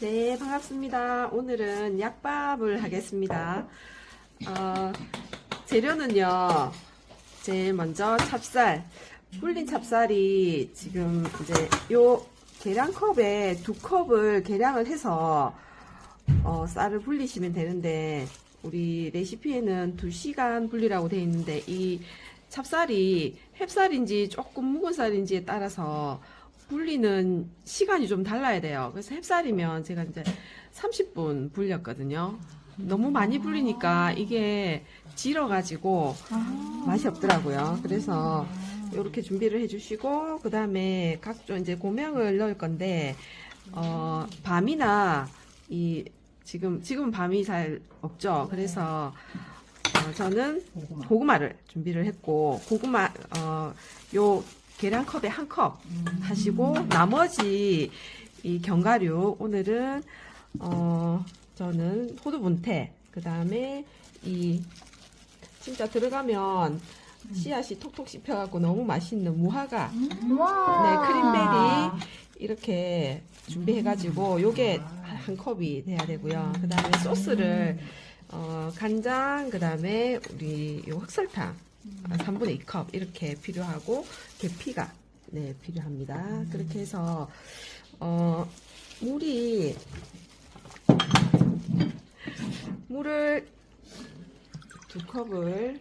네, 반갑습니다. 오늘은 약밥을 하겠습니다. 재료는요, 제일 먼저 찹쌀, 불린 찹쌀이 지금 이제 요 계량컵에 2컵을 계량을 해서 쌀을 불리시면 되는데, 우리 레시피에는 2시간 불리라고 되어 있는데, 이 찹쌀이 햅쌀인지 조금 묵은 쌀인지에 따라서 불리는 시간이 좀 달라야 돼요. 그래서 햅쌀이면 제가 이제 30분 불렸거든요. 너무 많이 불리니까 이게 질어가지고 맛이 없더라고요. 그래서 이렇게 준비를 해주시고, 그 다음에 각종 이제 고명을 넣을 건데, 밤이나 지금은 밤이 잘 없죠. 그래서 저는 고구마를 준비를 했고, 고구마 요 계량컵에 1컵 하시고, 나머지 이 견과류, 오늘은 저는 호두분태, 그 다음에 진짜 들어가면 씨앗이 톡톡 씹혀갖고 너무 맛있는 무화과, 네, 크림베리 이렇게 준비해가지고 요게 1컵이 돼야 되고요. 그 다음에 소스를 간장, 그 다음에 우리 요 흑설탕 3분의 2컵 이렇게 필요하고, 계피가 네 필요합니다. 그렇게 해서 물을 2컵을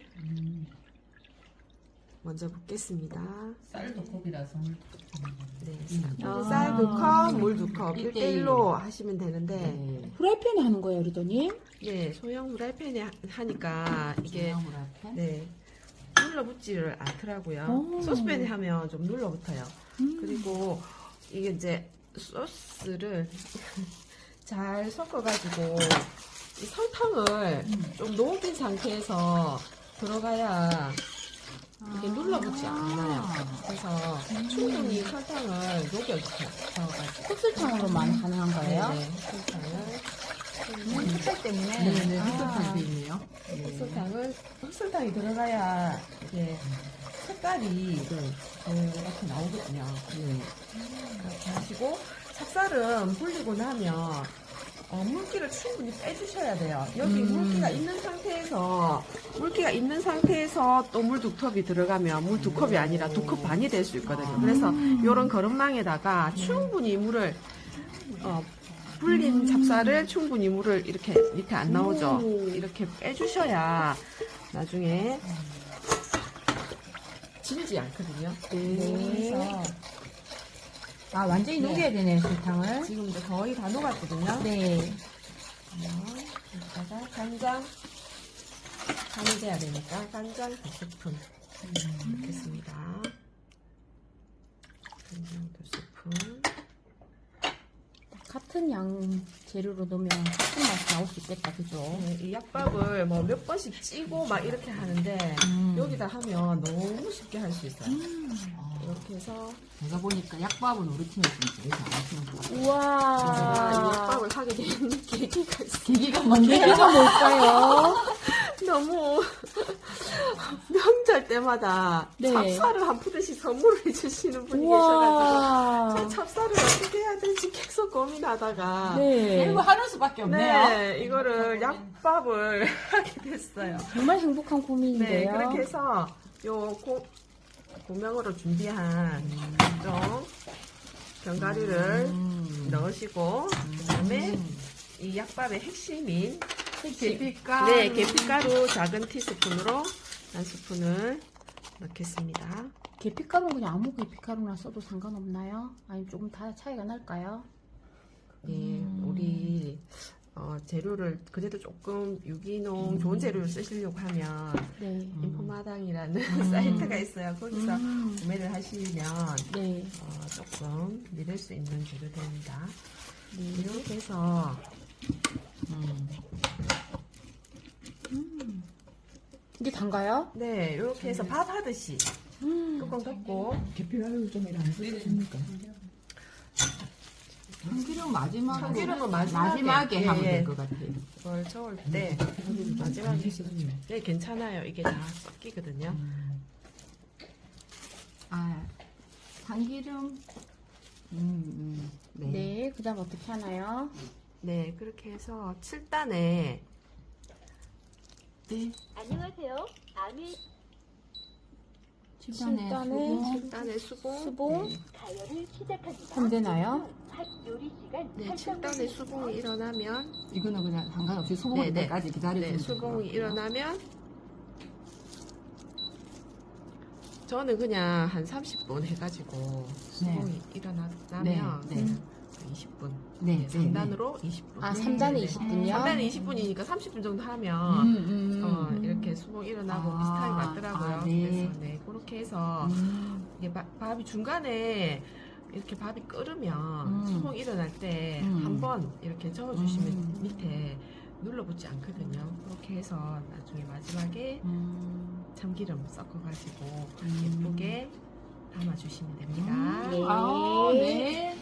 먼저 붓겠습니다. 쌀도 컵이라서 물. 네, 쌀 2컵, 물 2컵 1대1로 하시면 되는데, 네. 프라이팬에 하는 거예요, 리더님? 네, 소형 후라이팬에 하니까 이게 네 눌러붙지를 않더라고요. 소스팬에 하면 좀 눌러붙어요. 그리고 이게 이제 소스를 잘 섞어가지고 이 설탕을 좀 녹인 상태에서 들어가야 이게 눌러붙지 않아요. 그래서 충분히 설탕을 녹여주세요. 흑설탕으로만 가능한 거예요? 네, 설탕을. 흑설 때문에? 네네, 흑설탕도 있네요. 흑설탕이 들어가야 이게 색깔이 이렇게 나오거든요. 그렇게 하시고, 찹쌀은 불리고 나면 물기를 충분히 빼주셔야 돼요. 여기 물기가 있는 상태에서 또 물 2컵이 들어가면 물 2컵이 아니라 2컵 반이 될 수 있거든요. 그래서 이런 거름망에다가 충분히 물을 불린 찹쌀을 충분히 물을 이렇게 밑에 안 나오죠. 이렇게 빼주셔야 나중에 질지 않거든요. 그래서 완전히 네. 녹여야 되네요, 설탕을. 지금 이제 거의 다 녹았거든요. 네. 여기다가 간장 간이돼야 되니까 간장 2스푼 넣겠습니다. 간장 2스푼. 같은 양 재료로 넣으면 같은 맛이 나올 수 있겠다, 그죠? 네, 이 약밥을 뭐 몇 번씩 찌고 막 이렇게 하는데 여기다 하면 너무 쉽게 할 수 있어요. 이렇게 해서 제가 보니까 약밥은 우리 팀에서 제일 잘하시는 것 같아요. 제가 이 우와. 약밥을 하게 된 계기가 있어요. 계기가 뭔데요? 계기가 뭘까요? 너무 명절 때마다 네. 찹쌀을 한 푸드씩 선물을 해주시는 분이 계셔가지고 우와. 저 찹쌀을 어떻게 해야 될지 계속 고민하다가 네. 결국 하는 수밖에 없네요. 네, 이거를 약밥을 하게 됐어요. 정말 행복한 네, 고민인데요. 그렇게 해서 요 고명으로 준비한 각종 견과류를 넣으시고, 그 다음에 이 약밥의 핵심인 계피가루. 네, 계피가루 작은 티스푼으로 1스푼을 넣겠습니다. 계피가루는 그냥 아무 계피가루나 써도 상관없나요? 아니면 조금 다 차이가 날까요? 예, 우리 재료를 그래도 조금 유기농 좋은 재료를 쓰시려고 하면 네. 인포마당이라는 사이트가 있어요. 거기서 구매를 하시면 네. 조금 믿을 수 있는 재료들입니다. 이렇게 해서 이게 단가요? 네, 이렇게 해서 밥 하듯이 뚜껑 덮고 계피가루 좀 안 쓰십니까? 참기름 마지막으로. 참기름은 마지막에 하면 예, 될 것 같아요. 이걸 저을 때 마지막에 네, 괜찮아요. 이게 다 섞이거든요. 참기름 네, 그 다음 어떻게 하나요? 네, 그렇게 해서 7단에 네. 안녕하세요. 아미 7단에 수봉. 수봉. 네, 가열을 시작합니다. 하면 되나요? 핫 요리 시간 네, 설정 7단에 수봉이 일어나면 이거는 그냥 상관없이 소봉할 네, 네. 때까지 기다려주면 네, 수봉이 일어나면 저는 그냥 한 30분 해가지고 수봉이 일어나면 네, 네. 20분. 네, 네, 3단으로 20분. 아, 네, 3단에 네. 20분이요? 3단에 20분이니까 30분 정도 하면 이렇게 수봉 일어나고 아, 비슷하게 맞더라고요. 아, 네. 그래서 네, 그렇게 해서 이게 밥이 중간에 이렇게 밥이 끓으면 수봉 일어날 때 한번 이렇게 저어주시면 밑에 눌러붙지 않거든요. 그렇게 해서 나중에 마지막에 참기름 섞어가지고 예쁘게 담아주시면 됩니다. 네. 아, 네.